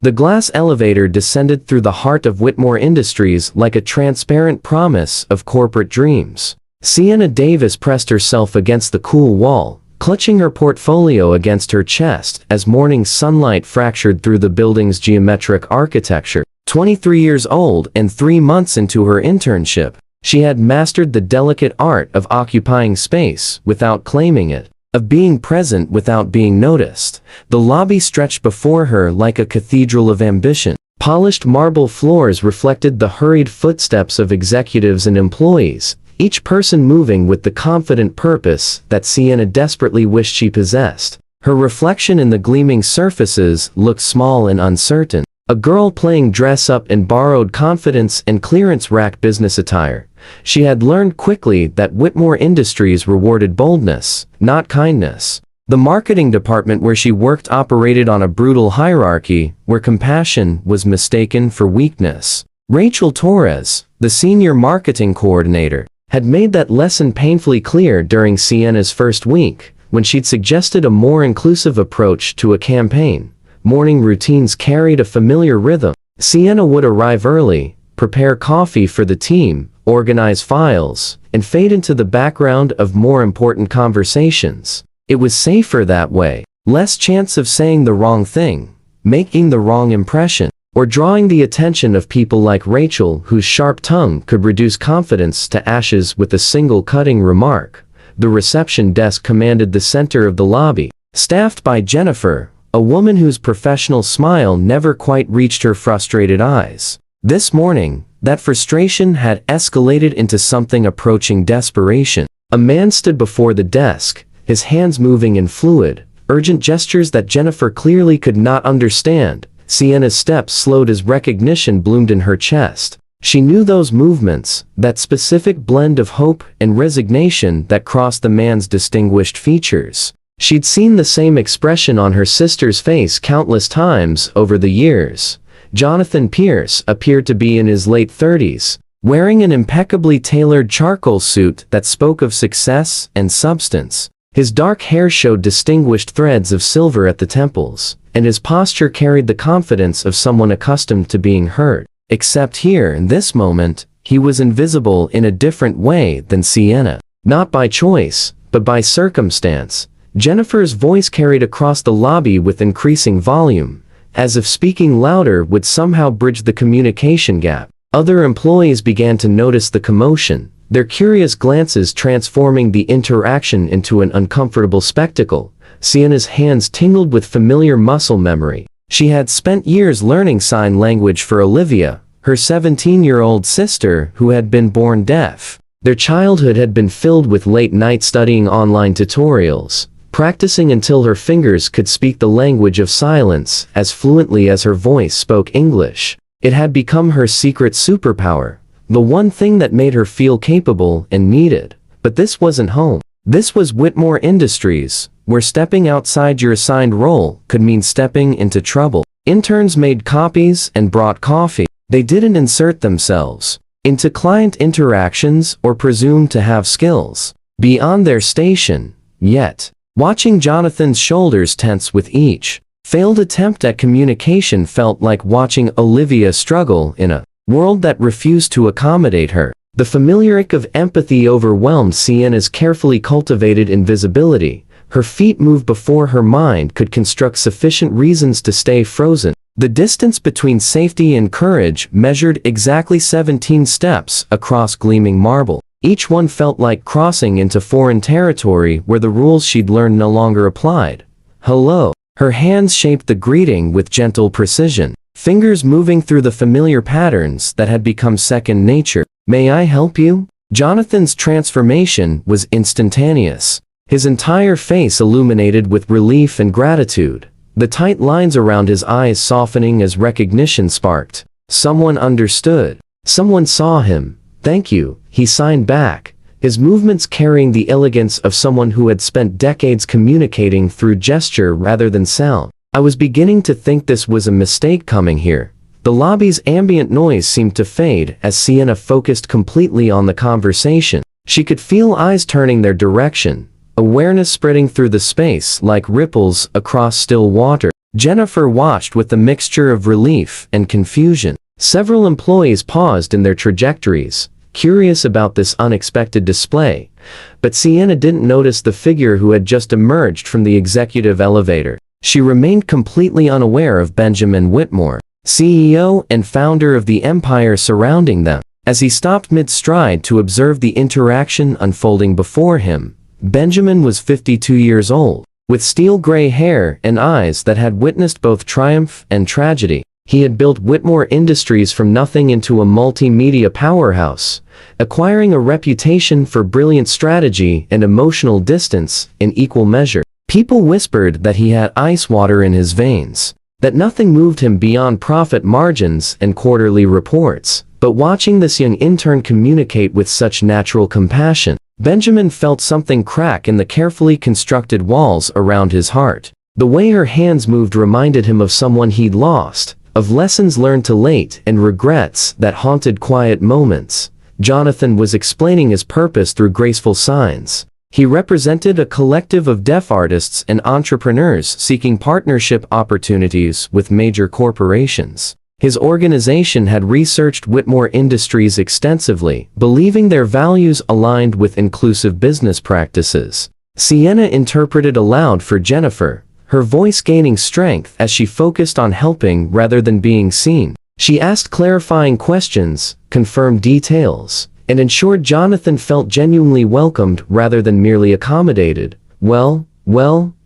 The glass elevator descended through the heart of Whitmore Industries like a transparent promise of corporate dreams. Sienna Davis pressed herself against the cool wall, clutching her portfolio against her chest as morning sunlight fractured through the building's geometric architecture. 23 years old and 3 months into her internship, she had mastered the delicate art of occupying space without claiming it, of being present without being noticed. The lobby stretched before her like a cathedral of ambition. Polished marble floors reflected the hurried footsteps of executives and employees, each person moving with the confident purpose that Sienna desperately wished she possessed. Her reflection in the gleaming surfaces looked small and uncertain. A girl playing dress-up in borrowed confidence and clearance-rack business attire. She had learned quickly that Whitmore Industries rewarded boldness, not kindness. The marketing department where she worked operated on a brutal hierarchy, where compassion was mistaken for weakness. Rachel Torres, the senior marketing coordinator, had made that lesson painfully clear during Sienna's first week, when she'd suggested a more inclusive approach to a campaign. Morning routines carried a familiar rhythm. Sienna would arrive early, prepare coffee for the team, organize files, and fade into the background of more important conversations. It was safer that way. Less chance of saying the wrong thing, making the wrong impression, or drawing the attention of people like Rachel, whose sharp tongue could reduce confidence to ashes with a single cutting remark. The reception desk commanded the center of the lobby, staffed by Jennifer, a woman whose professional smile never quite reached her frustrated eyes. This morning, that frustration had escalated into something approaching desperation. A man stood before the desk, his hands moving in fluid, urgent gestures that Jennifer clearly could not understand. Sienna's steps slowed as recognition bloomed in her chest. She knew those movements, that specific blend of hope and resignation that crossed the man's distinguished features. She'd seen the same expression on her sister's face countless times over the years. Jonathan Pierce appeared to be in his late 30s, wearing an impeccably tailored charcoal suit that spoke of success and substance. His dark hair showed distinguished threads of silver at the temples, and his posture carried the confidence of someone accustomed to being heard. Except here, in this moment, he was invisible in a different way than Sienna. Not by choice, but by circumstance. Jennifer's voice carried across the lobby with increasing volume, as if speaking louder would somehow bridge the communication gap. Other employees began to notice the commotion, their curious glances transforming the interaction into an uncomfortable spectacle. Sienna's hands tingled with familiar muscle memory. She had spent years learning sign language for Olivia, her 17-year-old sister who had been born deaf. Their childhood had been filled with late-night studying online tutorials, practicing until her fingers could speak the language of silence as fluently as her voice spoke English. It had become her secret superpower, the one thing that made her feel capable and needed. But this wasn't home. This was Whitmore Industries, where stepping outside your assigned role could mean stepping into trouble. Interns made copies and brought coffee. They didn't insert themselves into client interactions or presume to have skills beyond their station, yet. Watching Jonathan's shoulders tense with each failed attempt at communication felt like watching Olivia struggle in a world that refused to accommodate her. The familiar ache of empathy overwhelmed Sienna's carefully cultivated invisibility. Her feet moved before her mind could construct sufficient reasons to stay frozen. The distance between safety and courage measured exactly 17 steps across gleaming marble. Each one felt like crossing into foreign territory where the rules she'd learned no longer applied. Hello. Her hands shaped the greeting with gentle precision, fingers moving through the familiar patterns that had become second nature. May I help you? Jonathan's transformation was instantaneous. His entire face illuminated with relief and gratitude, the tight lines around his eyes softening as recognition sparked. Someone understood. Someone saw him. Thank you, he signed back, his movements carrying the elegance of someone who had spent decades communicating through gesture rather than sound. I was beginning to think this was a mistake coming here. The lobby's ambient noise seemed to fade as Sienna focused completely on the conversation. She could feel eyes turning their direction, awareness spreading through the space like ripples across still water. Jennifer watched with a mixture of relief and confusion. Several employees paused in their trajectories, curious about this unexpected display, but Sienna didn't notice the figure who had just emerged from the executive elevator. She remained completely unaware of Benjamin Whitmore, CEO and founder of the empire surrounding them. As he stopped mid-stride to observe the interaction unfolding before him, Benjamin was 52 years old, with steel-gray hair and eyes that had witnessed both triumph and tragedy. He had built Whitmore Industries from nothing into a multimedia powerhouse, acquiring a reputation for brilliant strategy and emotional distance in equal measure. People whispered that he had ice water in his veins, that nothing moved him beyond profit margins and quarterly reports. But watching this young intern communicate with such natural compassion, Benjamin felt something crack in the carefully constructed walls around his heart. The way her hands moved reminded him of someone he'd lost, of lessons learned too late and regrets that haunted quiet moments. Jonathan was explaining his purpose through graceful signs. He represented a collective of deaf artists and entrepreneurs seeking partnership opportunities with major corporations. His organization had researched Whitmore Industries extensively, believing their values aligned with inclusive business practices. Sienna interpreted aloud for Jennifer, her voice gaining strength as she focused on helping rather than being seen. She asked clarifying questions, confirmed details, and ensured Jonathan felt genuinely welcomed rather than merely accommodated. Well,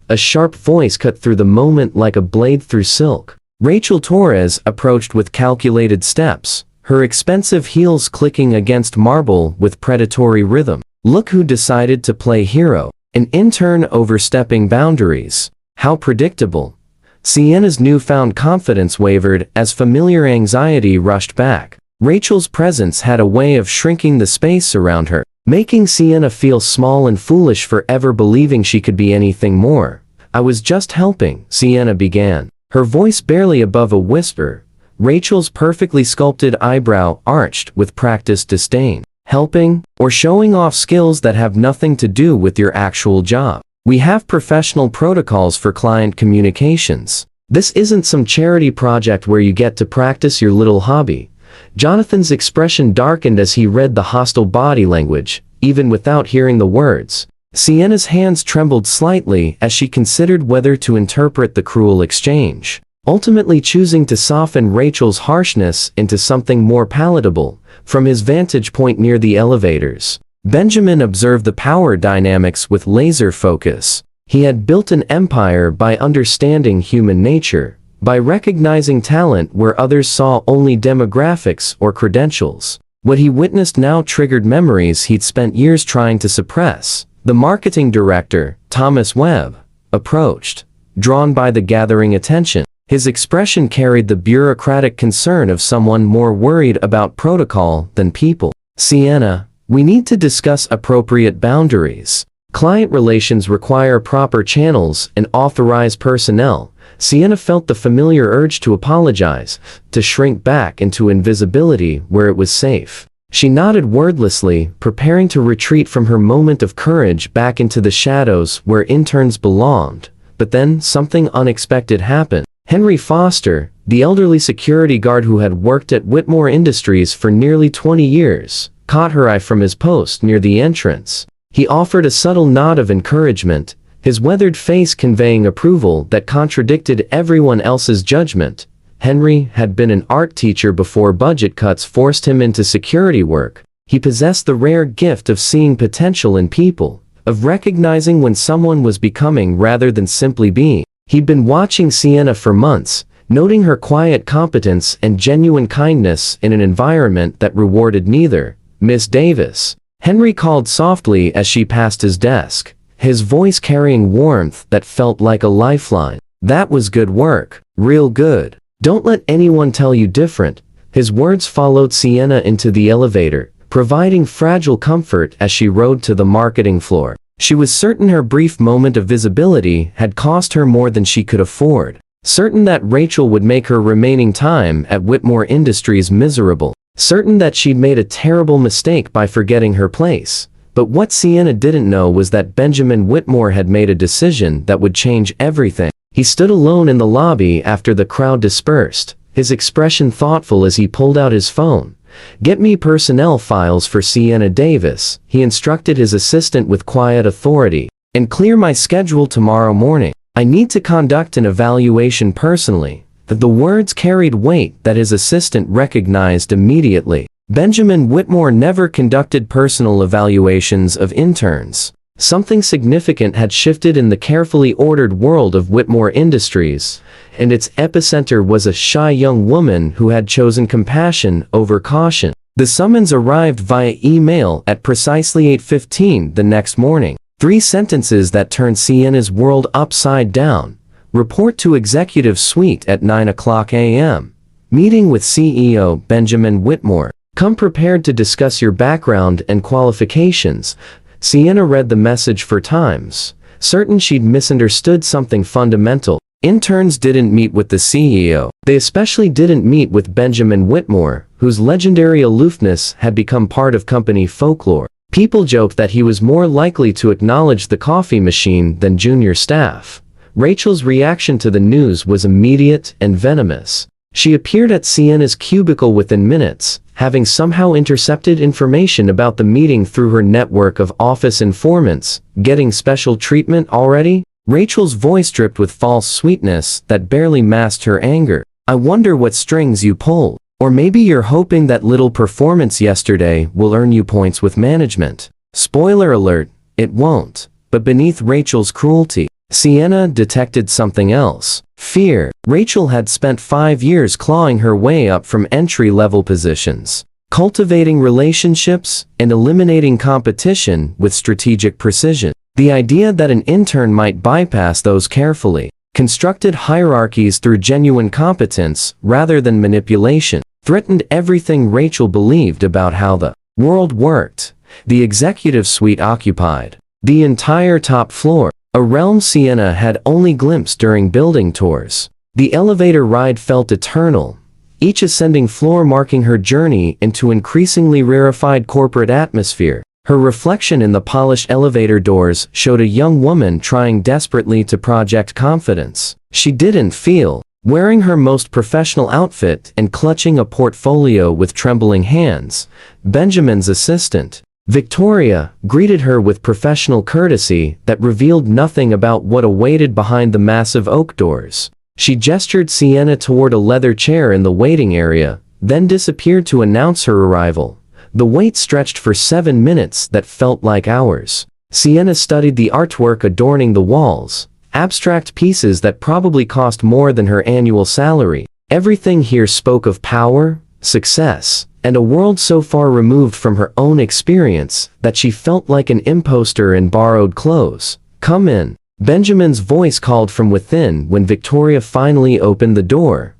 a sharp voice cut through the moment like a blade through silk. Rachel Torres approached with calculated steps, her expensive heels clicking against marble with predatory rhythm. Look who decided to play hero. An intern overstepping boundaries. How predictable. Sienna's newfound confidence wavered as familiar anxiety rushed back. Rachel's presence had a way of shrinking the space around her, making Sienna feel small and foolish for ever believing she could be anything more. I was just helping, Sienna began, her voice barely above a whisper. Rachel's perfectly sculpted eyebrow arched with practiced disdain. Helping, or showing off skills that have nothing to do with your actual job? We have professional protocols for client communications. This isn't some charity project where you get to practice your little hobby. Jonathan's expression darkened as he read the hostile body language, even without hearing the words. Sienna's hands trembled slightly as she considered whether to interpret the cruel exchange, ultimately choosing to soften Rachel's harshness into something more palatable. From his vantage point near the elevators, Benjamin observed the power dynamics with laser focus. He had built an empire by understanding human nature, by recognizing talent where others saw only demographics or credentials. What he witnessed now triggered memories he'd spent years trying to suppress. The marketing director, Thomas Webb, approached, drawn by the gathering attention. His expression carried the bureaucratic concern of someone more worried about protocol than people. Sienna, we need to discuss appropriate boundaries. Client relations require proper channels and authorized personnel. Sienna felt the familiar urge to apologize, to shrink back into invisibility where it was safe. She nodded wordlessly, preparing to retreat from her moment of courage back into the shadows where interns belonged. But then something unexpected happened. Henry Foster, the elderly security guard who had worked at Whitmore Industries for nearly 20 years, caught her eye from his post near the entrance. He offered a subtle nod of encouragement, his weathered face conveying approval that contradicted everyone else's judgment. Henry had been an art teacher before budget cuts forced him into security work. He possessed the rare gift of seeing potential in people, of recognizing when someone was becoming rather than simply being. He'd been watching Sienna for months, noting her quiet competence and genuine kindness in an environment that rewarded neither. Miss Davis, Henry called softly as she passed his desk, his voice carrying warmth that felt like a lifeline. That was good work, real good. Don't let anyone tell you different. His words followed Sienna into the elevator, providing fragile comfort as she rode to the marketing floor. She was certain her brief moment of visibility had cost her more than she could afford, certain that Rachel would make her remaining time at Whitmore Industries miserable, certain that she'd made a terrible mistake by forgetting her place. But what Sienna didn't know was that Benjamin Whitmore had made a decision that would change everything. He stood alone in the lobby after the crowd dispersed, his expression thoughtful as he pulled out his phone. "Get me personnel files for Sienna Davis," he instructed his assistant with quiet authority, "and clear my schedule tomorrow morning. I need to conduct an evaluation personally." The words carried weight that his assistant recognized immediately. Benjamin Whitmore never conducted personal evaluations of interns. Something significant had shifted in the carefully ordered world of Whitmore Industries, and its epicenter was a shy young woman who had chosen compassion over caution. The summons arrived via email at precisely 8:15 the next morning. 3 sentences that turned Sienna's world upside down. Report to Executive Suite at 9:00 a.m. Meeting with CEO Benjamin Whitmore. Come prepared to discuss your background and qualifications. Sienna read the message 4 times, certain she'd misunderstood something fundamental. Interns didn't meet with the CEO. They especially didn't meet with Benjamin Whitmore, whose legendary aloofness had become part of company folklore. People joked that he was more likely to acknowledge the coffee machine than junior staff. Rachel's reaction to the news was immediate and venomous. She appeared at Sienna's cubicle within minutes, having somehow intercepted information about the meeting through her network of office informants. "Getting special treatment already?" Rachel's voice dripped with false sweetness that barely masked her anger. "I wonder what strings you pulled. Or maybe you're hoping that little performance yesterday will earn you points with management." Spoiler alert, it won't. But beneath Rachel's cruelty, Sienna detected something else. Fear. Rachel had spent 5 years clawing her way up from entry-level positions, cultivating relationships, and eliminating competition with strategic precision. The idea that an intern might bypass those carefully constructed hierarchies through genuine competence rather than manipulation threatened everything Rachel believed about how the world worked. The executive suite occupied the entire top floor, a realm Sienna had only glimpsed during building tours. The elevator ride felt eternal, each ascending floor marking her journey into increasingly rarefied corporate atmosphere. Her reflection in the polished elevator doors showed a young woman trying desperately to project confidence. She didn't feel, wearing her most professional outfit and clutching a portfolio with trembling hands. Benjamin's assistant, Victoria, greeted her with professional courtesy that revealed nothing about what awaited behind the massive oak doors. She gestured Sienna toward a leather chair in the waiting area, then disappeared to announce her arrival. The wait stretched for 7 minutes that felt like hours. Sienna studied the artwork adorning the walls, abstract pieces that probably cost more than her annual salary. Everything here spoke of power, success, and a world so far removed from her own experience that she felt like an imposter in borrowed clothes. "Come in." Benjamin's voice called from within when Victoria finally opened the door.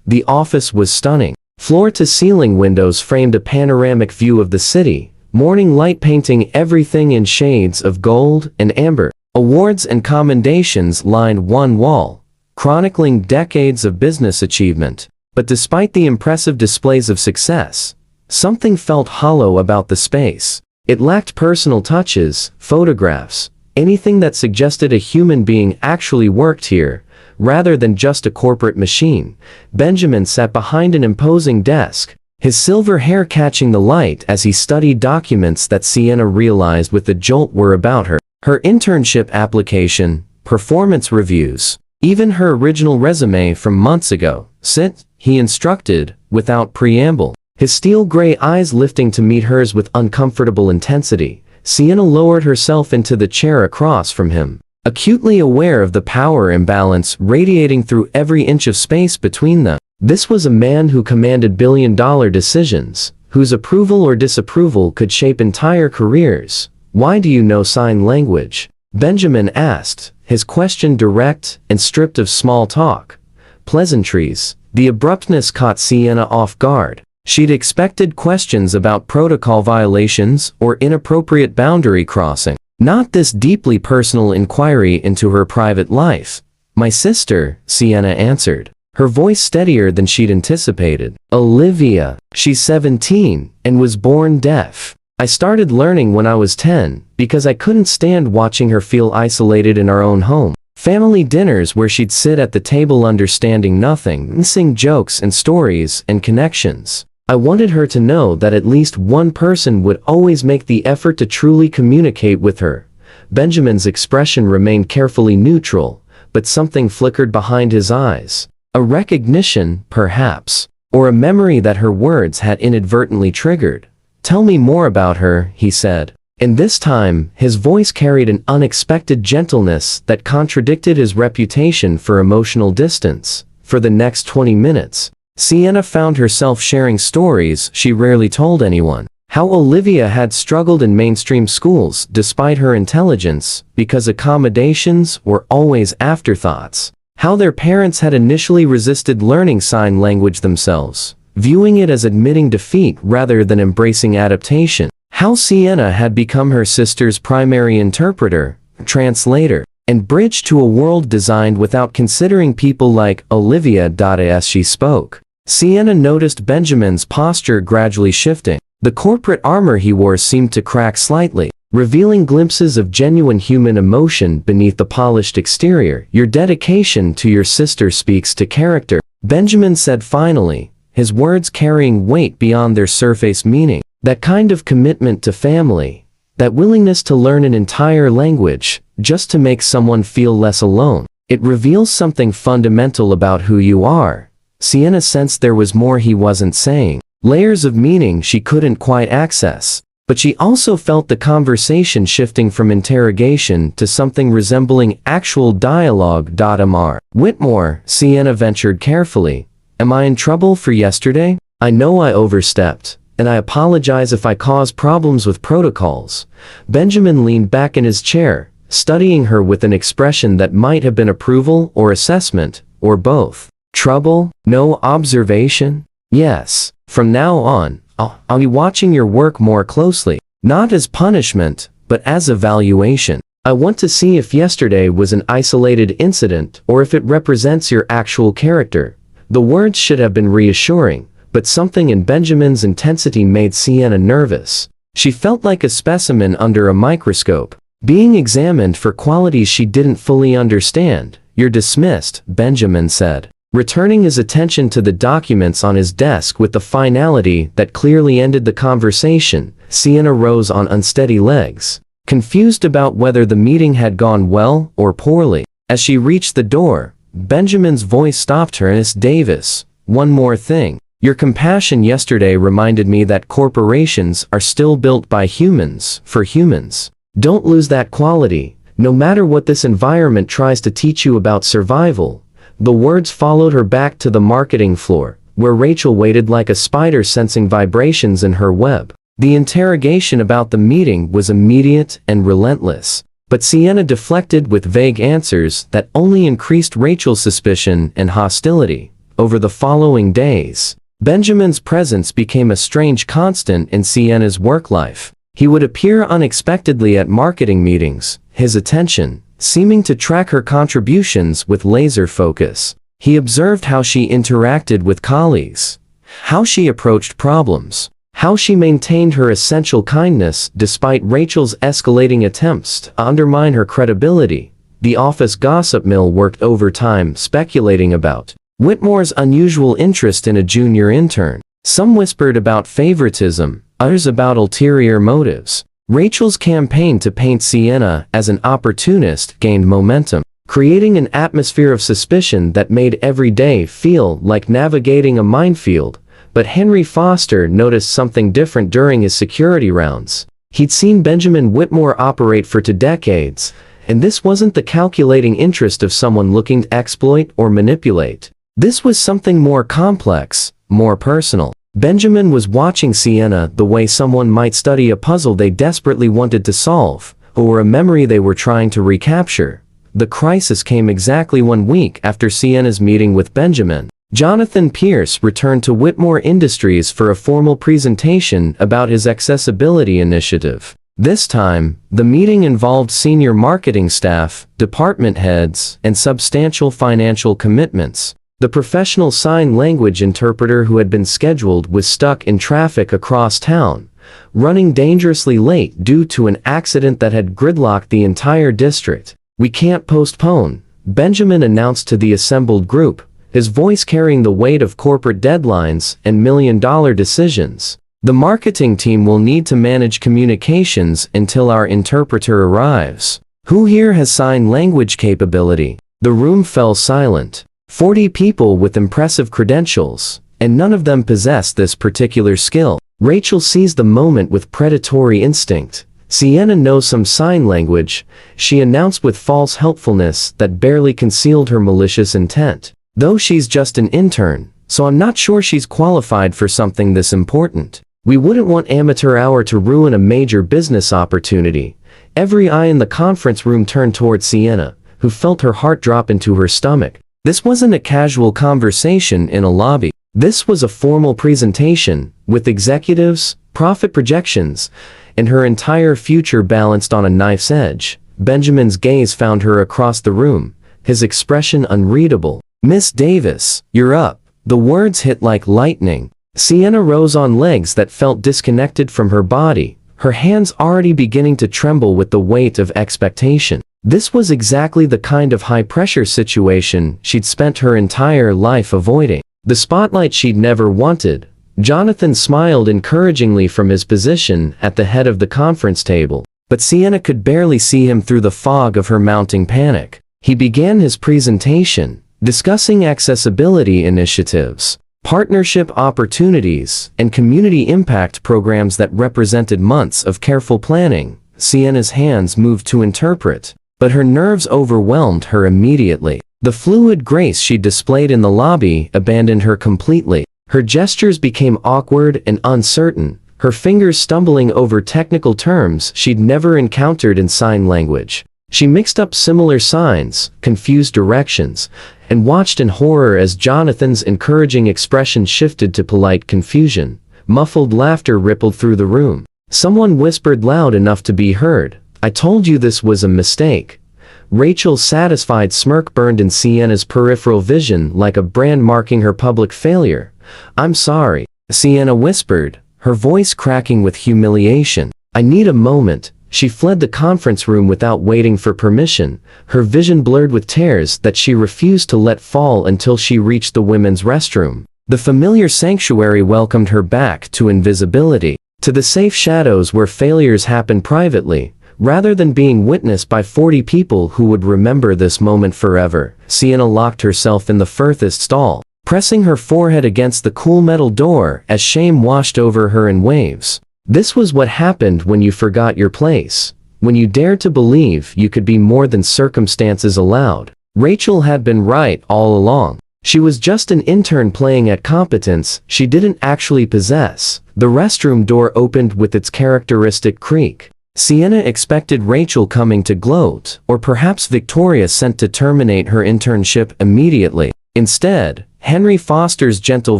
The office was stunning. Floor-to-ceiling windows framed a panoramic view of the city, morning light painting everything in shades of gold and amber. Awards and commendations lined one wall, chronicling decades of business achievement. But despite the impressive displays of success, something felt hollow about the space. It lacked personal touches, photographs, anything that suggested a human being actually worked here, rather than just a corporate machine. Benjamin sat behind an imposing desk, his silver hair catching the light as he studied documents that Sienna realized with a jolt were about her. Her internship application, performance reviews, even her original resume from months ago. "Sit," he instructed, without preamble, his steel-gray eyes lifting to meet hers with uncomfortable intensity. Sienna lowered herself into the chair across from him, acutely aware of the power imbalance radiating through every inch of space between them. This was a man who commanded billion-dollar decisions, whose approval or disapproval could shape entire careers. "Why do you know sign language?" Benjamin asked, his question direct and stripped of small talk. Pleasantries. The abruptness caught Sienna off guard. She'd expected questions about protocol violations or inappropriate boundary crossing, not this deeply personal inquiry into her private life. "My sister," Sienna answered, her voice steadier than she'd anticipated. "Olivia. She's 17 and was born deaf. I started learning when I was 10 because I couldn't stand watching her feel isolated in our own home." Family dinners where she'd sit at the table understanding nothing, missing jokes and stories and connections. I wanted her to know that at least one person would always make the effort to truly communicate with her. Benjamin's expression remained carefully neutral, but something flickered behind his eyes. A recognition, perhaps, or a memory that her words had inadvertently triggered. "Tell me more about her," he said. And this time, his voice carried an unexpected gentleness that contradicted his reputation for emotional distance. For the next 20 minutes, Sienna found herself sharing stories she rarely told anyone. How Olivia had struggled in mainstream schools despite her intelligence, because accommodations were always afterthoughts. How their parents had initially resisted learning sign language themselves, viewing it as admitting defeat rather than embracing adaptation. How Sienna had become her sister's primary interpreter, translator, and bridge to a world designed without considering people like Olivia. As she spoke, Sienna noticed Benjamin's posture gradually shifting. The corporate armor he wore seemed to crack slightly, revealing glimpses of genuine human emotion beneath the polished exterior. "Your dedication to your sister speaks to character," Benjamin said finally, his words carrying weight beyond their surface meaning. "That kind of commitment to family, that willingness to learn an entire language, just to make someone feel less alone, it reveals something fundamental about who you are." Sienna sensed there was more he wasn't saying, layers of meaning she couldn't quite access. But she also felt the conversation shifting from interrogation to something resembling actual dialogue. Mr. Whitmore, Sienna ventured carefully, "Am I in trouble for yesterday? I know I overstepped, and I apologize if I caused problems with protocols." Benjamin leaned back in his chair, studying her with an expression that might have been approval or assessment, or both. "Trouble? No observation? Yes. From now on, I'll be watching your work more closely, not as punishment, but as evaluation. I want to see if yesterday was an isolated incident or if it represents your actual character." The words should have been reassuring, but something in Benjamin's intensity made Sienna nervous. She felt like a specimen under a microscope, being examined for qualities she didn't fully understand. "You're dismissed," Benjamin said, returning his attention to the documents on his desk with the finality that clearly ended the conversation. Sienna rose on unsteady legs, confused about whether the meeting had gone well or poorly. As she reached the door, Benjamin's voice stopped her. "Miss Davis, one more thing. Your compassion yesterday reminded me that corporations are still built by humans, for humans. Don't lose that quality, no matter what this environment tries to teach you about survival." The words followed her back to the marketing floor, where Rachel waited like a spider sensing vibrations in her web. The interrogation about the meeting was immediate and relentless, but Sienna deflected with vague answers that only increased Rachel's suspicion and hostility. Over the following days, Benjamin's presence became a strange constant in Sienna's work life. He would appear unexpectedly at marketing meetings, his attention seeming to track her contributions with laser focus. He observed how she interacted with colleagues, how she approached problems, how she maintained her essential kindness despite Rachel's escalating attempts to undermine her credibility. The office gossip mill worked overtime speculating about Whitmore's unusual interest in a junior intern. Some whispered about favoritism, others about ulterior motives. Rachel's campaign to paint Sienna as an opportunist gained momentum, creating an atmosphere of suspicion that made every day feel like navigating a minefield. But Henry Foster noticed something different during his security rounds. He'd seen Benjamin Whitmore operate for 2 decades, and this wasn't the calculating interest of someone looking to exploit or manipulate. This was something more complex, more personal. Benjamin was watching Sienna the way someone might study a puzzle they desperately wanted to solve, or a memory they were trying to recapture. The crisis came exactly 1 week after Sienna's meeting with Benjamin. Jonathan Pierce returned to Whitmore Industries for a formal presentation about his accessibility initiative. This time, the meeting involved senior marketing staff, department heads, and substantial financial commitments. The professional sign language interpreter who had been scheduled was stuck in traffic across town, running dangerously late due to an accident that had gridlocked the entire district. "We can't postpone," Benjamin announced to the assembled group, his voice carrying the weight of corporate deadlines and million-dollar decisions. The marketing team will need to manage communications until our interpreter arrives. Who here has sign language capability? The room fell silent. 40 people with impressive credentials, and none of them possessed this particular skill. Rachel seized the moment with predatory instinct. Sienna knows some sign language, she announced with false helpfulness that barely concealed her malicious intent. Though she's just an intern, so I'm not sure she's qualified for something this important. We wouldn't want amateur hour to ruin a major business opportunity. Every eye in the conference room turned toward Sienna, who felt her heart drop into her stomach. This wasn't a casual conversation in a lobby. This was a formal presentation, with executives, profit projections, and her entire future balanced on a knife's edge. Benjamin's gaze found her across the room, his expression unreadable. "Miss Davis, you're up." The words hit like lightning. Sienna rose on legs that felt disconnected from her body, her hands already beginning to tremble with the weight of expectation. This was exactly the kind of high-pressure situation she'd spent her entire life avoiding. The spotlight she'd never wanted. Jonathan smiled encouragingly from his position at the head of the conference table, but Sienna could barely see him through the fog of her mounting panic. He began his presentation, discussing accessibility initiatives, partnership opportunities, and community impact programs that represented months of careful planning. Sienna's hands moved to interpret, but her nerves overwhelmed her immediately. The fluid grace she displayed in the lobby abandoned her completely. Her gestures became awkward and uncertain, her fingers stumbling over technical terms she'd never encountered in sign language. She mixed up similar signs, confused directions, and watched in horror as Jonathan's encouraging expression shifted to polite confusion. Muffled laughter rippled through the room. Someone whispered loud enough to be heard, "I told you this was a mistake." Rachel's satisfied smirk burned in Sienna's peripheral vision like a brand marking her public failure. "I'm sorry," Sienna whispered, her voice cracking with humiliation. "I need a moment." She fled the conference room without waiting for permission, her vision blurred with tears that she refused to let fall until she reached the women's restroom. The familiar sanctuary welcomed her back to invisibility, to the safe shadows where failures happen privately, rather than being witnessed by 40 people who would remember this moment forever. Sienna locked herself in the furthest stall, pressing her forehead against the cool metal door as shame washed over her in waves. This was what happened when you forgot your place, when you dared to believe you could be more than circumstances allowed. Rachel had been right all along. She was just an intern playing at competence she didn't actually possess. The restroom door opened with its characteristic creak. Sienna expected Rachel coming to gloat, or perhaps Victoria sent to terminate her internship immediately. Instead, Henry Foster's gentle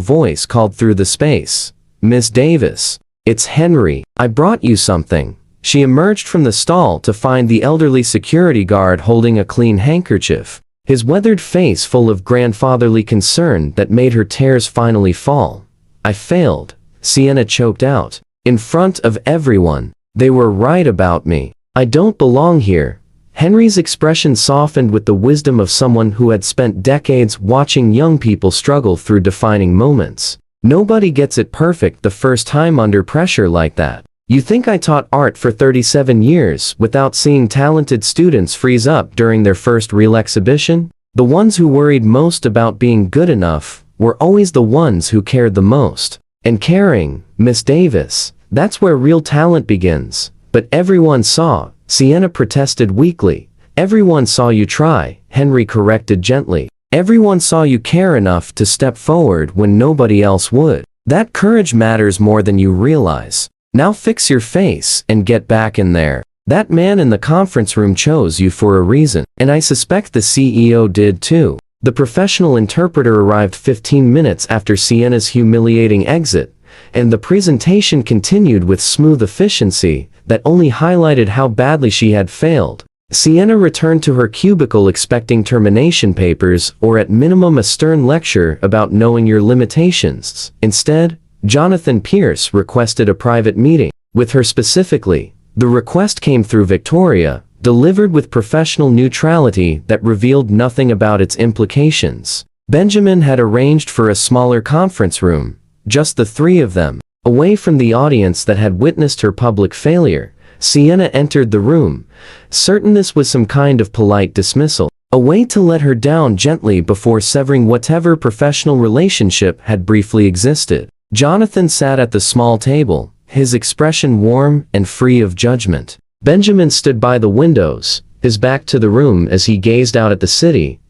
voice called through the space. "Miss Davis, it's Henry. I brought you something." She emerged from the stall to find the elderly security guard holding a clean handkerchief, his weathered face full of grandfatherly concern that made her tears finally fall. "I failed," Sienna choked out. "In front of everyone. They were right about me. I don't belong here." Henry's expression softened with the wisdom of someone who had spent decades watching young people struggle through defining moments. "Nobody gets it perfect the first time under pressure like that. You think I taught art for 37 years without seeing talented students freeze up during their first real exhibition? The ones who worried most about being good enough were always the ones who cared the most. And caring, Miss Davis, that's where real talent begins." "But everyone saw," Sienna protested weakly. "Everyone saw you try," Henry corrected gently. "Everyone saw you care enough to step forward when nobody else would. That courage matters more than you realize. Now fix your face and get back in there. That man in the conference room chose you for a reason, and I suspect the CEO did too." The professional interpreter arrived 15 minutes after Sienna's humiliating exit, and the presentation continued with smooth efficiency that only highlighted how badly she had failed. Sienna returned to her cubicle expecting termination papers or at minimum a stern lecture about knowing your limitations. Instead, Jonathan Pierce requested a private meeting with her specifically. The request came through Victoria, delivered with professional neutrality that revealed nothing about its implications. Benjamin had arranged for a smaller conference room, just the three of them. Away from the audience that had witnessed her public failure, Sienna entered the room, certain this was some kind of polite dismissal, a way to let her down gently before severing whatever professional relationship had briefly existed. Jonathan sat at the small table, his expression warm and free of judgment. Benjamin stood by the windows, his back to the room as he gazed out at the city.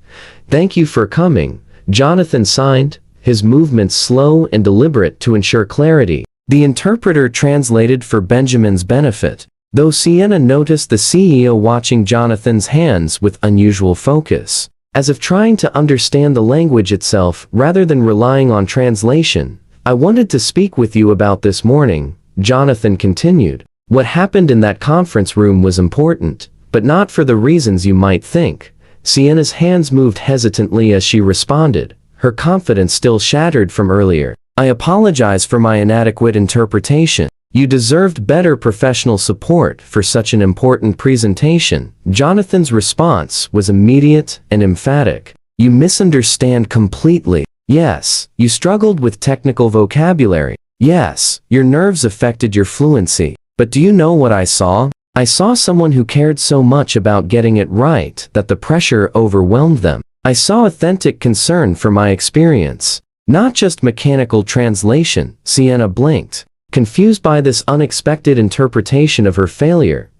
"Thank you for coming," Jonathan signed, his movements slow and deliberate to ensure clarity. The interpreter translated for Benjamin's benefit, though Sienna noticed the CEO watching Jonathan's hands with unusual focus, as if trying to understand the language itself rather than relying on translation. "I wanted to speak with you about this morning," Jonathan continued. "What happened in that conference room was important, but not for the reasons you might think." Sienna's hands moved hesitantly as she responded, her confidence still shattered from earlier. "I apologize for my inadequate interpretation. You deserved better professional support for such an important presentation." Jonathan's response was immediate and emphatic. "You misunderstand completely. Yes, you struggled with technical vocabulary. Yes, your nerves affected your fluency. But do you know what I saw? I saw someone who cared so much about getting it right that the pressure overwhelmed them. I saw authentic concern for my experience, not just mechanical translation." Sienna blinked, confused by this unexpected interpretation of her failure.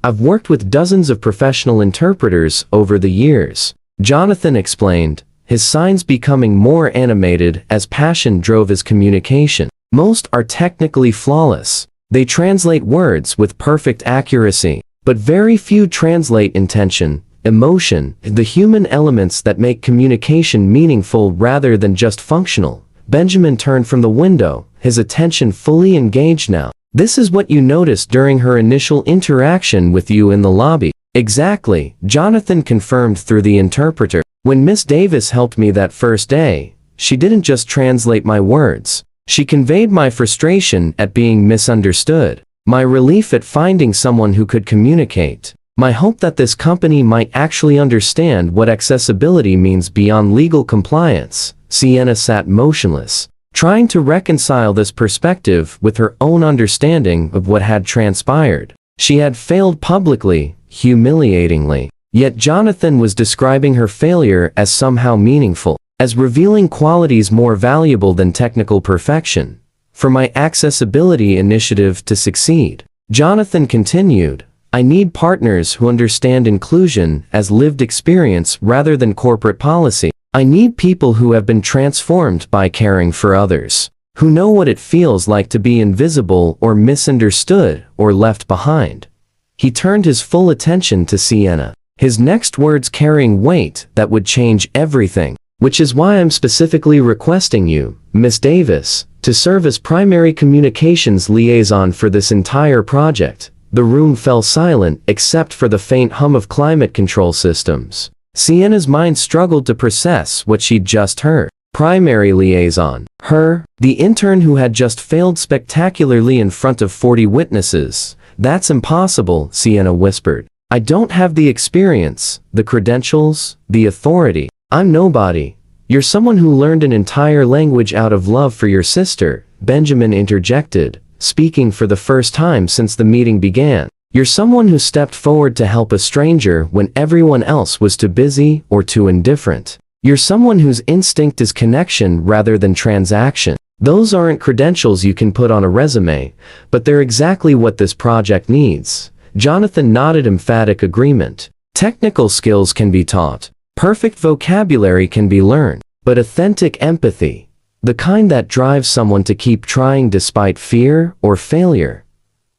"I've worked with dozens of professional interpreters over the years," Jonathan explained, his signs becoming more animated as passion drove his communication. "Most are technically flawless. They translate words with perfect accuracy, but very few translate intention, emotion, the human elements that make communication meaningful rather than just functional." Benjamin turned from the window, his attention fully engaged now. "This is what you noticed during her initial interaction with you in the lobby." "Exactly," Jonathan confirmed through the interpreter. "When Miss Davis helped me that first day, she didn't just translate my words. She conveyed my frustration at being misunderstood, my relief at finding someone who could communicate, my hope that this company might actually understand what accessibility means beyond legal compliance." Sienna sat motionless, trying to reconcile this perspective with her own understanding of what had transpired. She had failed publicly, humiliatingly, yet Jonathan was describing her failure as somehow meaningful, as revealing qualities more valuable than technical perfection. "For my accessibility initiative to succeed," Jonathan continued, "I need partners who understand inclusion as lived experience rather than corporate policy. I need people who have been transformed by caring for others, who know what it feels like to be invisible or misunderstood or left behind." He turned his full attention to Sienna, his next words carrying weight that would change everything. "Which is why I'm specifically requesting you, Miss Davis, to serve as primary communications liaison for this entire project." The room fell silent except for the faint hum of climate control systems. Sienna's mind struggled to process what she'd just heard. Primary liaison. Her, the intern who had just failed spectacularly in front of 40 witnesses. "That's impossible," Sienna whispered. "I don't have the experience, the credentials, the authority. I'm nobody." "You're someone who learned an entire language out of love for your sister," Benjamin interjected, speaking for the first time since the meeting began. "You're someone who stepped forward to help a stranger when everyone else was too busy or too indifferent. You're someone whose instinct is connection rather than transaction. Those aren't credentials you can put on a resume, but they're exactly what this project needs." Jonathan nodded emphatic agreement. "Technical skills can be taught. Perfect vocabulary can be learned. But authentic empathy, the kind that drives someone to keep trying despite fear or failure,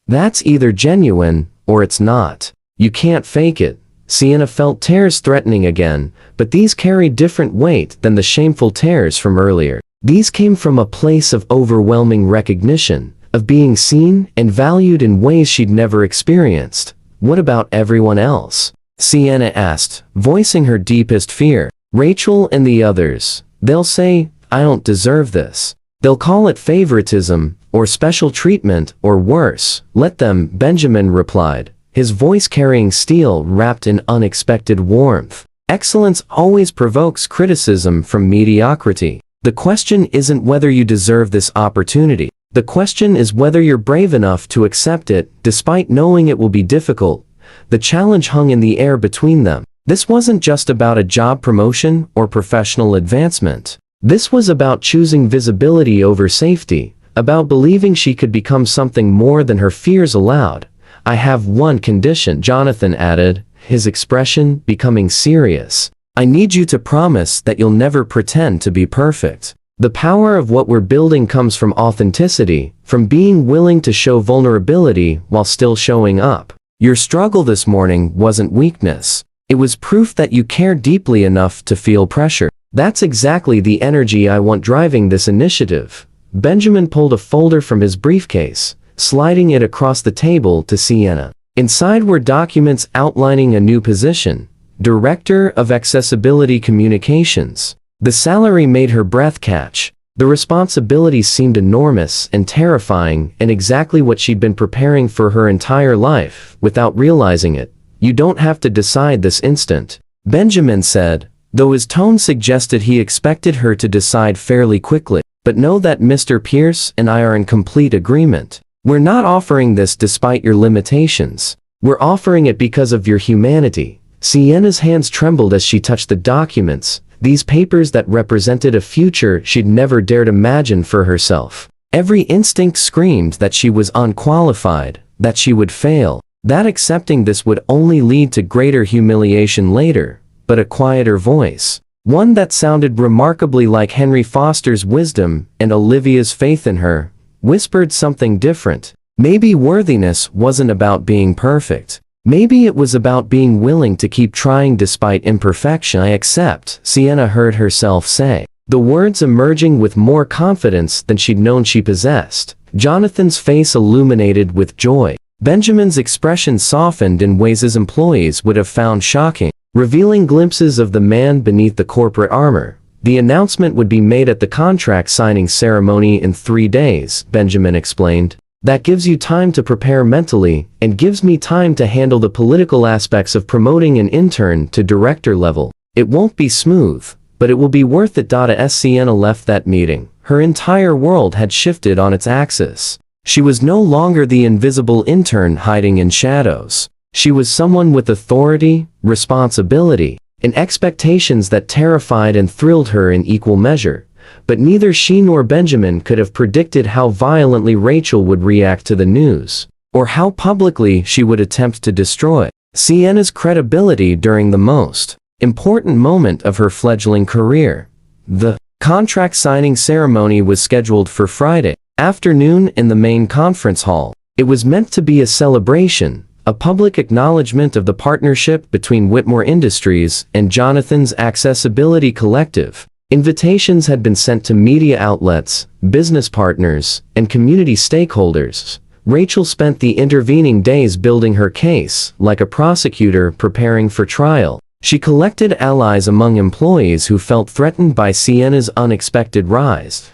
that's either genuine or it's not. You can't fake it." Sienna felt tears threatening again, but these carried different weight than the shameful tears from earlier. These came from a place of overwhelming recognition, of being seen and valued in ways she'd never experienced. "What about everyone else?" Sienna asked, voicing her deepest fear. "Rachel and the others. They'll say, I don't deserve this. They'll call it favoritism, or special treatment, or worse." "Let them," Benjamin replied, his voice carrying steel wrapped in unexpected warmth. Excellence always provokes criticism from mediocrity. The question isn't whether you deserve this opportunity. The question is whether you're brave enough to accept it, despite knowing it will be difficult. The challenge hung in the air between them. This wasn't just about a job promotion or professional advancement. This was about choosing visibility over safety, about believing she could become something more than her fears allowed. "I have one condition," Jonathan added, his expression becoming serious. "I need you to promise that you'll never pretend to be perfect." The power of what we're building comes from authenticity, from being willing to show vulnerability while still showing up. Your struggle this morning wasn't weakness. It was proof that you care deeply enough to feel pressure. That's exactly the energy I want driving this initiative. Benjamin pulled a folder from his briefcase, sliding it across the table to Sienna. Inside were documents outlining a new position, Director of Accessibility Communications. The salary made her breath catch. The responsibilities seemed enormous and terrifying, and exactly what she'd been preparing for her entire life, without realizing it. "You don't have to decide this instant," Benjamin said, though his tone suggested he expected her to decide fairly quickly. "But know that Mr. Pierce and I are in complete agreement. We're not offering this despite your limitations. We're offering it because of your humanity." Sienna's hands trembled as she touched the documents, these papers that represented a future she'd never dared imagine for herself. Every instinct screamed that she was unqualified, that she would fail, that accepting this would only lead to greater humiliation later. But a quieter voice, one that sounded remarkably like Henry Foster's wisdom and Olivia's faith in her, whispered something different. Maybe worthiness wasn't about being perfect. Maybe it was about being willing to keep trying despite imperfection. "I accept," Sienna heard herself say, the words emerging with more confidence than she'd known she possessed. Jonathan's face illuminated with joy. Benjamin's expression softened in ways his employees would have found shocking, revealing glimpses of the man beneath the corporate armor. "The announcement would be made at the contract signing ceremony in 3 days, Benjamin explained. "That gives you time to prepare mentally, and gives me time to handle the political aspects of promoting an intern to director level. It won't be smooth, but it will be worth it." As Sienna left that meeting, her entire world had shifted on its axis. She was no longer the invisible intern hiding in shadows. She was someone with authority, responsibility, and expectations that terrified and thrilled her in equal measure. But neither she nor Benjamin could have predicted how violently Rachel would react to the news, or how publicly she would attempt to destroy Sienna's credibility during the most important moment of her fledgling career. The contract signing ceremony was scheduled for Friday afternoon in the main conference hall. It was meant to be a celebration, a public acknowledgement of the partnership between Whitmore Industries and Jonathan's Accessibility Collective. Invitations had been sent to media outlets, business partners, and community stakeholders. Rachel spent the intervening days building her case, like a prosecutor preparing for trial. She collected allies among employees who felt threatened by Sienna's unexpected rise.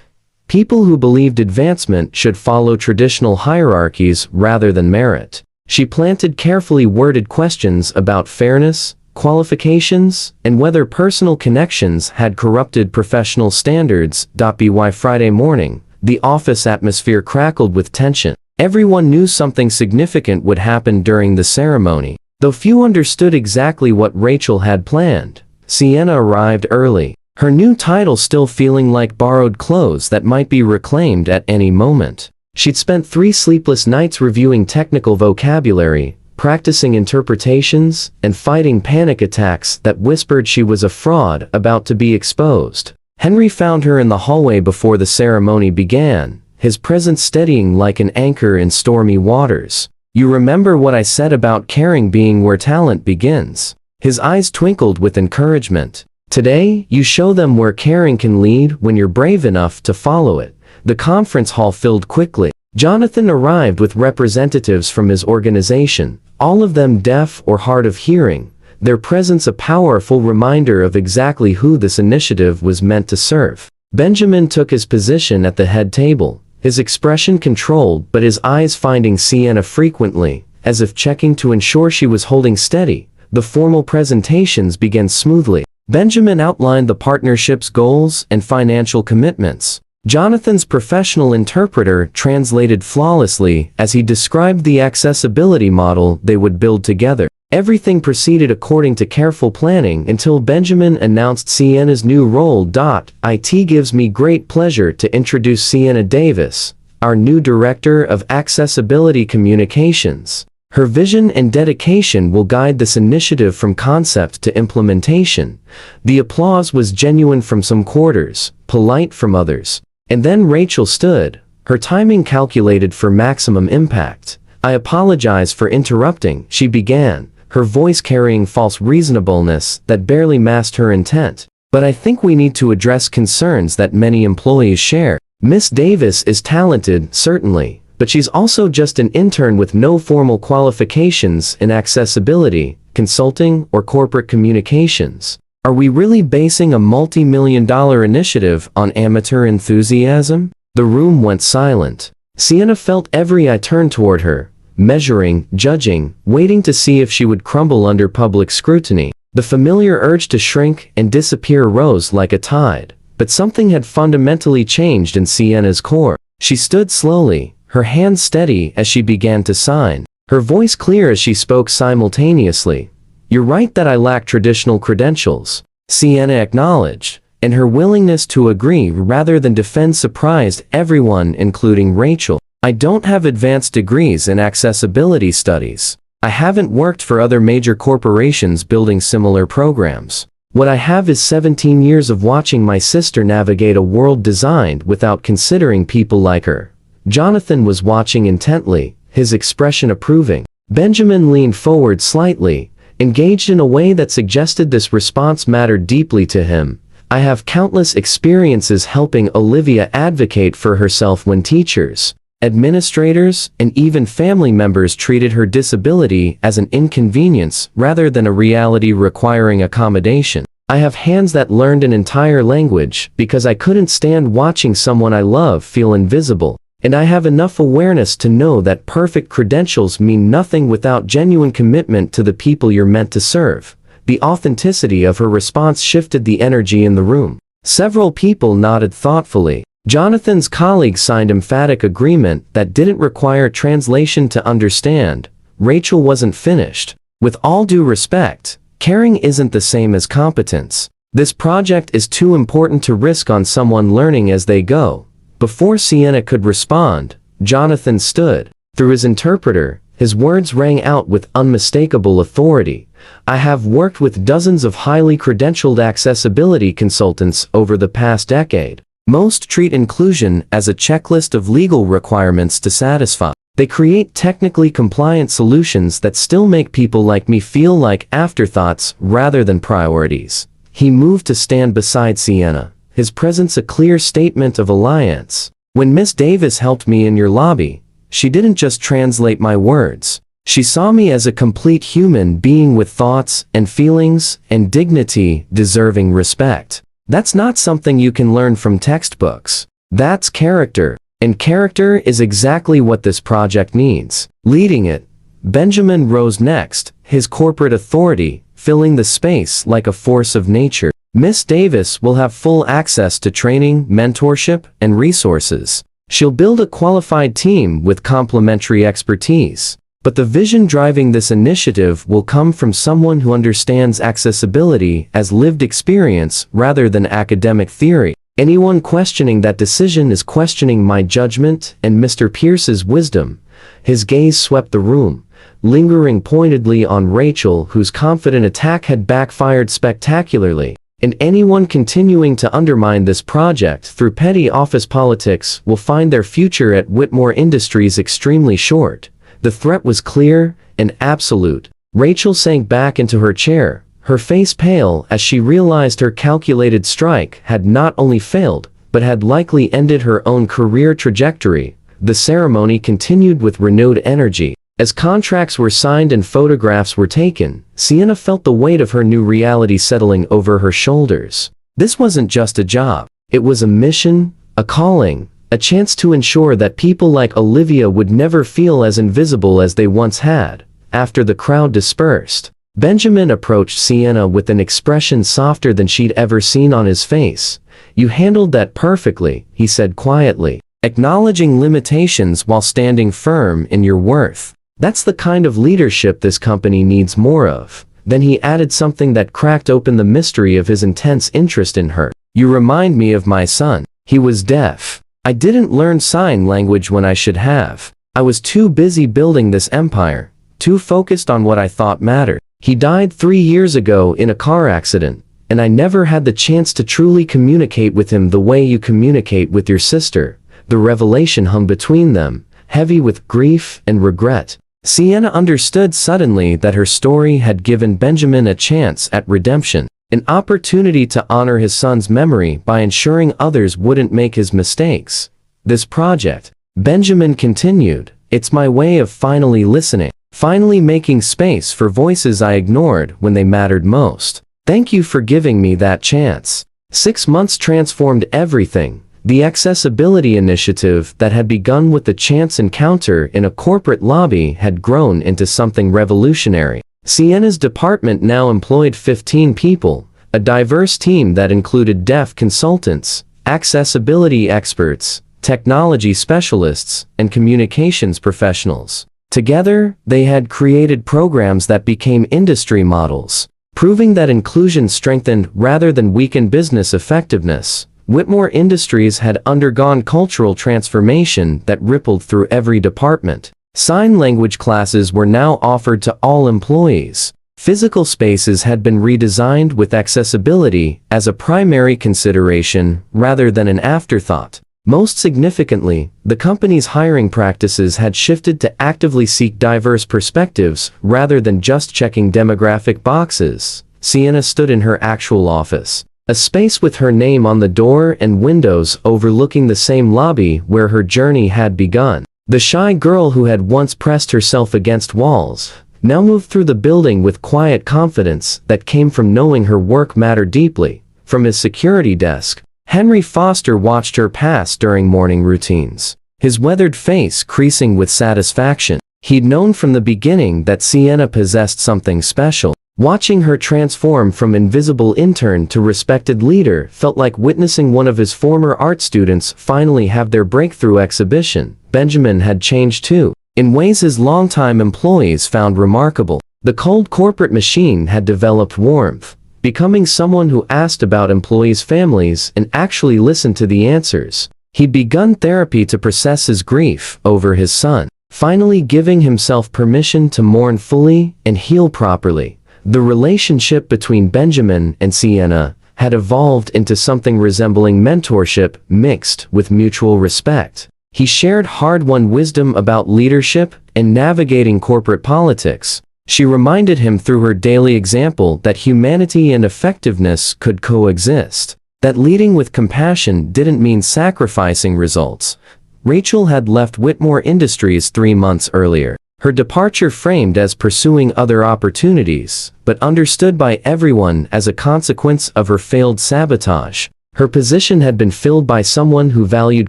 People who believed advancement should follow traditional hierarchies rather than merit. She planted carefully worded questions about fairness, qualifications, and whether personal connections had corrupted professional standards. By Friday morning, the office atmosphere crackled with tension. Everyone knew something significant would happen during the ceremony, though few understood exactly what Rachel had planned. Sienna arrived early, her new title still feeling like borrowed clothes that might be reclaimed at any moment. She'd spent 3 sleepless nights reviewing technical vocabulary, practicing interpretations, and fighting panic attacks that whispered she was a fraud about to be exposed. Henry found her in the hallway before the ceremony began, his presence steadying like an anchor in stormy waters. "You remember what I said about caring being where talent begins?" His eyes twinkled with encouragement. "Today, you show them where caring can lead when you're brave enough to follow it." The conference hall filled quickly. Jonathan arrived with representatives from his organization, all of them deaf or hard of hearing, their presence a powerful reminder of exactly who this initiative was meant to serve. Benjamin took his position at the head table, his expression controlled but his eyes finding Sienna frequently, as if checking to ensure she was holding steady. The formal presentations began smoothly. Benjamin outlined the partnership's goals and financial commitments. Jonathan's professional interpreter translated flawlessly as he described the accessibility model they would build together. Everything proceeded according to careful planning until Benjamin announced Sienna's new role. It gives me great pleasure to introduce Sienna Davis, our new Director of Accessibility Communications. Her vision and dedication will guide this initiative from concept to implementation. The applause was genuine from some quarters, polite from others. And then Rachel stood, her timing calculated for maximum impact. I apologize for interrupting, she began, her voice carrying false reasonableness that barely masked her intent. But I think we need to address concerns that many employees share. Miss Davis is talented, certainly, but she's also just an intern with no formal qualifications in accessibility, consulting, or corporate communications. Are we really basing a multi-million-dollar initiative on amateur enthusiasm? The room went silent. Sienna felt every eye turn toward her, measuring, judging, waiting to see if she would crumble under public scrutiny. The familiar urge to shrink and disappear rose like a tide, but something had fundamentally changed in Sienna's core. She stood slowly, her hands steady as she began to sign, her voice clear as she spoke simultaneously. You're right that I lack traditional credentials, Sienna acknowledged, and her willingness to agree rather than defend surprised everyone, including Rachel. I don't have advanced degrees in accessibility studies. I haven't worked for other major corporations building similar programs. What I have is 17 years of watching my sister navigate a world designed without considering people like her. Jonathan was watching intently, his expression approving. Benjamin leaned forward slightly, engaged in a way that suggested this response mattered deeply to him. I have countless experiences helping Olivia advocate for herself when teachers, administrators, and even family members treated her disability as an inconvenience rather than a reality requiring accommodation. I have hands that learned an entire language because I couldn't stand watching someone I love feel invisible. And I have enough awareness to know that perfect credentials mean nothing without genuine commitment to the people you're meant to serve. The authenticity of her response shifted the energy in the room. Several people nodded thoughtfully. Jonathan's colleagues signed emphatic agreement that didn't require translation to understand. Rachel wasn't finished. With all due respect, caring isn't the same as competence. This project is too important to risk on someone learning as they go. Before Sienna could respond, Jonathan stood. Through his interpreter, his words rang out with unmistakable authority. I have worked with dozens of highly credentialed accessibility consultants over the past decade. Most treat inclusion as a checklist of legal requirements to satisfy. They create technically compliant solutions that still make people like me feel like afterthoughts rather than priorities. He moved to stand beside Sienna, his presence a clear statement of alliance. When Miss Davis helped me in your lobby, she didn't just translate my words. She saw me as a complete human being with thoughts and feelings and dignity deserving respect. That's not something you can learn from textbooks. That's character. And character is exactly what this project needs. Leading it, Benjamin rose next, his corporate authority filling the space like a force of nature. Miss Davis will have full access to training, mentorship, and resources. She'll build a qualified team with complementary expertise. But the vision driving this initiative will come from someone who understands accessibility as lived experience rather than academic theory. Anyone questioning that decision is questioning my judgment and Mr. Pierce's wisdom. His gaze swept the room, lingering pointedly on Rachel, whose confident attack had backfired spectacularly. And anyone continuing to undermine this project through petty office politics will find their future at Whitmore Industries extremely short. The threat was clear and absolute. Rachel sank back into her chair, her face pale as she realized her calculated strike had not only failed, but had likely ended her own career trajectory. The ceremony continued with renewed energy. As contracts were signed and photographs were taken, Sienna felt the weight of her new reality settling over her shoulders. This wasn't just a job. It was a mission, a calling, a chance to ensure that people like Olivia would never feel as invisible as they once had. After the crowd dispersed, Benjamin approached Sienna with an expression softer than she'd ever seen on his face. "You handled that perfectly," he said quietly, acknowledging limitations while standing firm in your worth. "That's the kind of leadership this company needs more of." Then he added something that cracked open the mystery of his intense interest in her. "You remind me of my son. He was deaf. I didn't learn sign language when I should have. I was too busy building this empire, too focused on what I thought mattered. He died 3 years ago in a car accident, and I never had the chance to truly communicate with him the way you communicate with your sister." The revelation hung between them, heavy with grief and regret. Sienna understood suddenly that her story had given Benjamin a chance at redemption, an opportunity to honor his son's memory by ensuring others wouldn't make his mistakes. "This project," Benjamin continued, "it's my way of finally listening, finally making space for voices I ignored when they mattered most. Thank you for giving me that chance." 6 months transformed everything. The accessibility initiative that had begun with a chance encounter in a corporate lobby had grown into something revolutionary. Sienna's department now employed 15 people, a diverse team that included deaf consultants, accessibility experts, technology specialists, and communications professionals. Together, they had created programs that became industry models, proving that inclusion strengthened rather than weakened business effectiveness. Whitmore Industries had undergone cultural transformation that rippled through every department. Sign language classes were now offered to all employees. Physical spaces had been redesigned with accessibility as a primary consideration rather than an afterthought. Most significantly, the company's hiring practices had shifted to actively seek diverse perspectives rather than just checking demographic boxes. Sienna stood in her actual office, a space with her name on the door and windows overlooking the same lobby where her journey had begun. The shy girl who had once pressed herself against walls now moved through the building with quiet confidence that came from knowing her work mattered deeply. From his security desk, Henry Foster watched her pass during morning routines, his weathered face creasing with satisfaction. He'd known from the beginning that Sienna possessed something special. Watching her transform from invisible intern to respected leader felt like witnessing one of his former art students finally have their breakthrough exhibition. Benjamin had changed too, in ways his longtime employees found remarkable. The cold corporate machine had developed warmth, becoming someone who asked about employees' families and actually listened to the answers. He'd begun therapy to process his grief over his son, finally giving himself permission to mourn fully and heal properly. The relationship between Benjamin and Sienna had evolved into something resembling mentorship mixed with mutual respect. He shared hard-won wisdom about leadership and navigating corporate politics. She reminded him through her daily example that humanity and effectiveness could coexist, that leading with compassion didn't mean sacrificing results. Rachel had left Whitmore Industries 3 months earlier, her departure framed as pursuing other opportunities, but understood by everyone as a consequence of her failed sabotage. Her position had been filled by someone who valued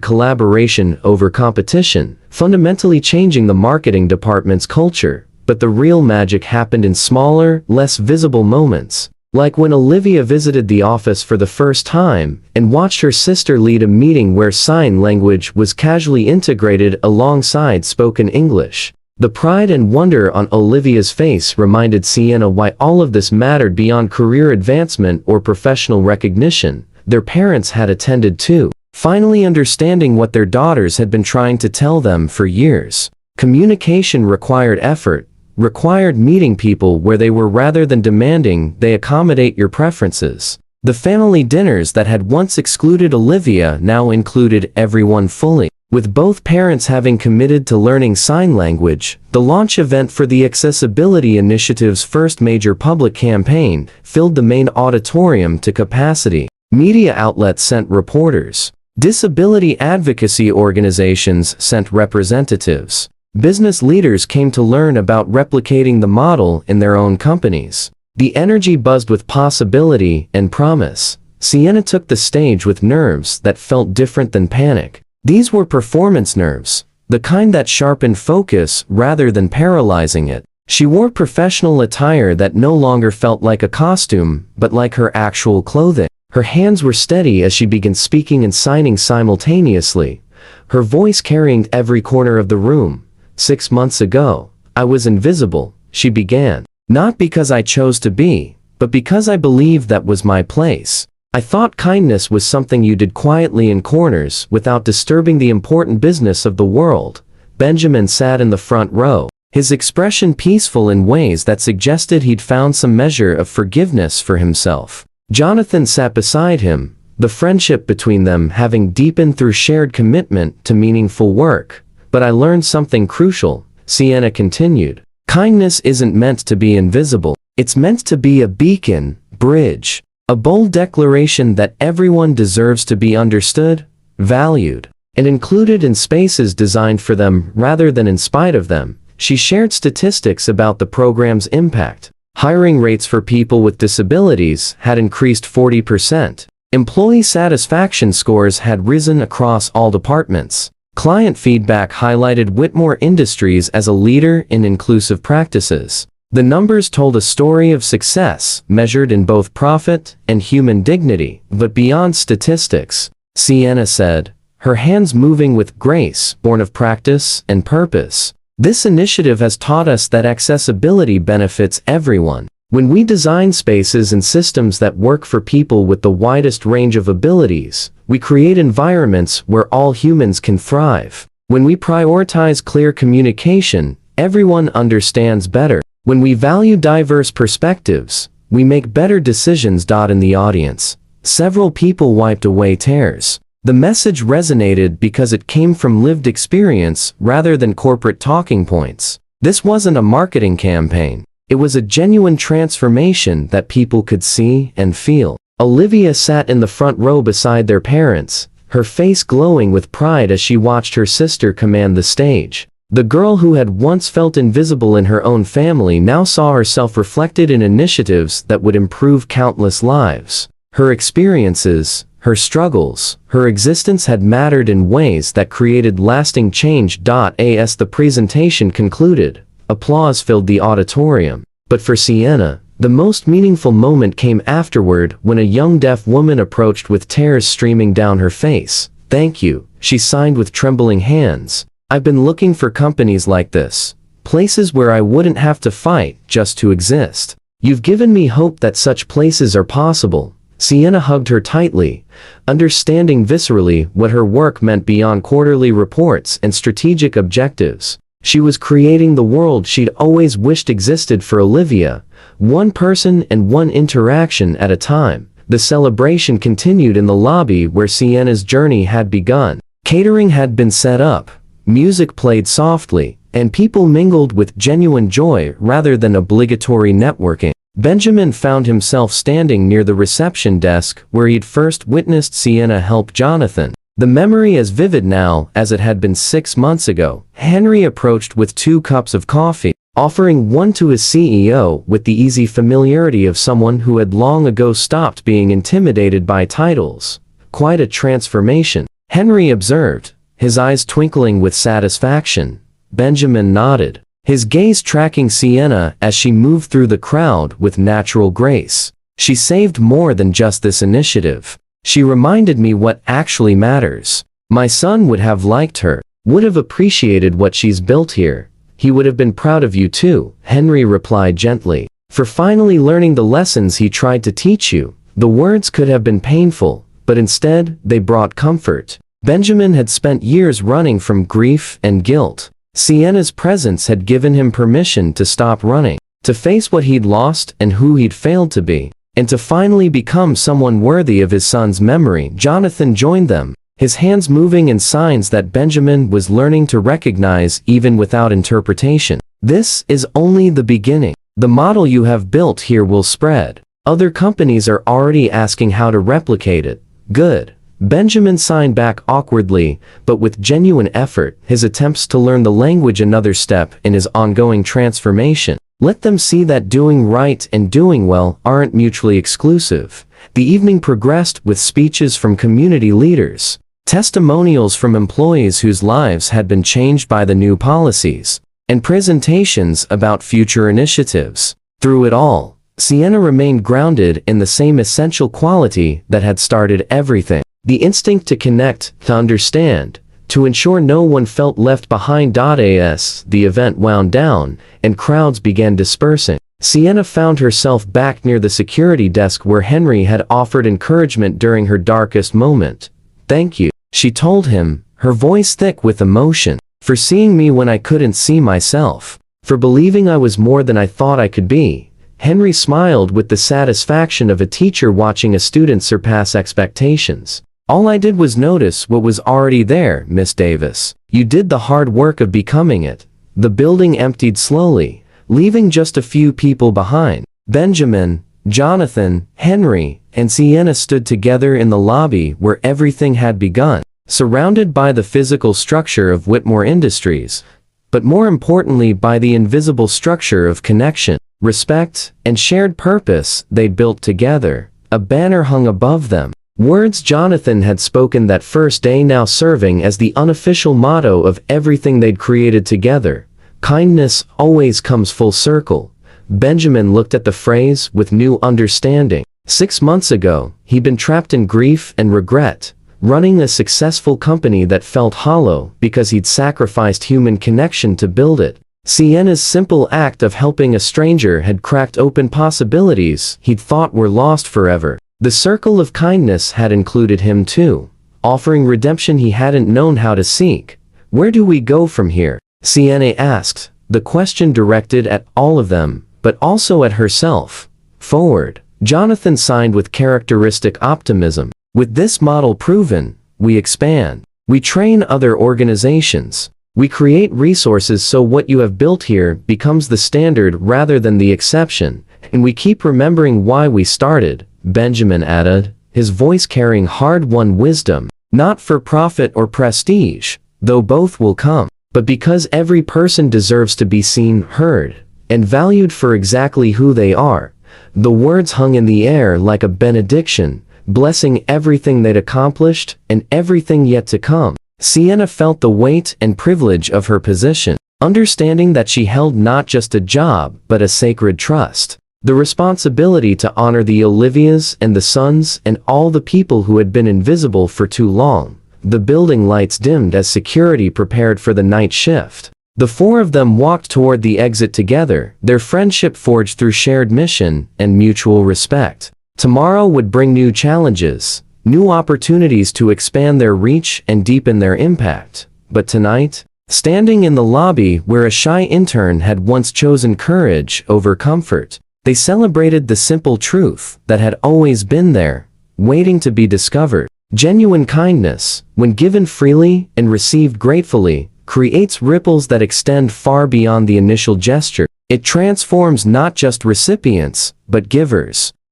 collaboration over competition, fundamentally changing the marketing department's culture. But the real magic happened in smaller, less visible moments, like when Olivia visited the office for the first time and watched her sister lead a meeting where sign language was casually integrated alongside spoken English. The pride and wonder on Olivia's face reminded Sienna why all of this mattered beyond career advancement or professional recognition. Their parents had attended too, finally understanding what their daughters had been trying to tell them for years. Communication required effort, required meeting people where they were rather than demanding they accommodate your preferences. The family dinners that had once excluded Olivia now included everyone fully. With both parents having committed to learning sign language, the launch event for the Accessibility Initiative's first major public campaign filled the main auditorium to capacity. Media outlets sent reporters. Disability advocacy organizations sent representatives. Business leaders came to learn about replicating the model in their own companies. The energy buzzed with possibility and promise. Sienna took the stage with nerves that felt different than panic. These were performance nerves, the kind that sharpened focus rather than paralyzing it. She wore professional attire that no longer felt like a costume, but like her actual clothing. Her hands were steady as she began speaking and signing simultaneously, her voice carrying every corner of the room. 6 months ago, I was invisible, she began. Not because I chose to be, but because I believed that was my place. I thought kindness was something you did quietly in corners without disturbing the important business of the world. Benjamin sat in the front row, his expression peaceful in ways that suggested he'd found some measure of forgiveness for himself. Jonathan sat beside him, the friendship between them having deepened through shared commitment to meaningful work. But I learned something crucial, Sienna continued. Kindness isn't meant to be invisible. It's meant to be a beacon, bridge, a bold declaration that everyone deserves to be understood, valued, and included in spaces designed for them rather than in spite of them. She shared statistics about the program's impact. Hiring rates for people with disabilities had increased 40%. Employee satisfaction scores had risen across all departments. Client feedback highlighted Whitmore Industries as a leader in inclusive practices. The numbers told a story of success, measured in both profit and human dignity. But beyond statistics, Sienna said, her hands moving with grace, born of practice and purpose. This initiative has taught us that accessibility benefits everyone. When we design spaces and systems that work for people with the widest range of abilities, we create environments where all humans can thrive. When we prioritize clear communication, everyone understands better. When we value diverse perspectives, we make better decisions. In the audience, several people wiped away tears. The message resonated because it came from lived experience rather than corporate talking points. This wasn't a marketing campaign. It was a genuine transformation that people could see and feel. Olivia sat in the front row beside their parents, her face glowing with pride as she watched her sister command the stage. The girl who had once felt invisible in her own family now saw herself reflected in initiatives that would improve countless lives. Her experiences, her struggles, her existence had mattered in ways that created lasting change. As the presentation concluded, applause filled the auditorium. But for Sienna, the most meaningful moment came afterward when a young deaf woman approached with tears streaming down her face. Thank you, she signed with trembling hands. I've been looking for companies like this, places where I wouldn't have to fight just to exist. You've given me hope that such places are possible. Sienna hugged her tightly, understanding viscerally what her work meant beyond quarterly reports and strategic objectives. She was creating the world she'd always wished existed for Olivia, one person and one interaction at a time. The celebration continued in the lobby where Sienna's journey had begun. Catering had been set up, music played softly, and people mingled with genuine joy rather than obligatory networking. Benjamin found himself standing near the reception desk where he'd first witnessed Sienna help Jonathan. The memory as vivid now as it had been 6 months ago. Henry approached with 2 cups of coffee, offering one to his CEO with the easy familiarity of someone who had long ago stopped being intimidated by titles. Quite a transformation, Henry observed, his eyes twinkling with satisfaction. Benjamin nodded, his gaze tracking Sienna as she moved through the crowd with natural grace. She saved more than just this initiative. She reminded me what actually matters. My son would have liked her, would have appreciated what she's built here. He would have been proud of you too, Henry replied gently, for finally learning the lessons he tried to teach you. The words could have been painful, but instead, they brought comfort. Benjamin had spent years running from grief and guilt. Sienna's presence had given him permission to stop running, to face what he'd lost and who he'd failed to be, and to finally become someone worthy of his son's memory. Jonathan joined them, his hands moving in signs that Benjamin was learning to recognize even without interpretation. This is only the beginning. The model you have built here will spread. Other companies are already asking how to replicate it. Good. Benjamin signed back awkwardly, but with genuine effort, his attempts to learn the language another step in his ongoing transformation. Let them see that doing right and doing well aren't mutually exclusive. The evening progressed with speeches from community leaders, testimonials from employees whose lives had been changed by the new policies, and presentations about future initiatives. Through it all, Sienna remained grounded in the same essential quality that had started everything: the instinct to connect, to understand, to ensure no one felt left behind. As the event wound down, and crowds began dispersing, Sienna found herself back near the security desk where Henry had offered encouragement during her darkest moment. "Thank you," she told him, her voice thick with emotion, "for seeing me when I couldn't see myself, for believing I was more than I thought I could be." Henry smiled with the satisfaction of a teacher watching a student surpass expectations. "All I did was notice what was already there, Miss Davis. You did the hard work of becoming it." The building emptied slowly, leaving just a few people behind. Benjamin, Jonathan, Henry, and Sienna stood together in the lobby where everything had begun, surrounded by the physical structure of Whitmore Industries, but more importantly by the invisible structure of connection, respect, and shared purpose they'd built together. A banner hung above them. Words Jonathan had spoken that first day now serving as the unofficial motto of everything they'd created together: "Kindness always comes full circle." Benjamin looked at the phrase with new understanding. 6 months ago, he'd been trapped in grief and regret, running a successful company that felt hollow because he'd sacrificed human connection to build it. Sienna's simple act of helping a stranger had cracked open possibilities he'd thought were lost forever. The circle of kindness had included him too, offering redemption he hadn't known how to seek. "Where do we go from here?" Sienna asked, the question directed at all of them, but also at herself. "Forward," Jonathan signed with characteristic optimism. "With this model proven, we expand. We train other organizations. We create resources so what you have built here becomes the standard rather than the exception. And we keep remembering why we started," Benjamin added, his voice carrying hard-won wisdom. "Not for profit or prestige, though both will come, but because every person deserves to be seen, heard, and valued for exactly who they are." The words hung in the air like a benediction, blessing everything they'd accomplished and everything yet to come. Sienna felt the weight and privilege of her position, understanding that she held not just a job but a sacred trust. The responsibility to honor the Olivias and the sons and all the people who had been invisible for too long. The building lights dimmed as security prepared for the night shift. The four of them walked toward the exit together, their friendship forged through shared mission and mutual respect. Tomorrow would bring new challenges, new opportunities to expand their reach and deepen their impact. But tonight, standing in the lobby where a shy intern had once chosen courage over comfort, they celebrated the simple truth that had always been there, waiting to be discovered. Genuine kindness, when given freely and received gratefully, creates ripples that extend far beyond the initial gesture. It transforms not just recipients, but givers.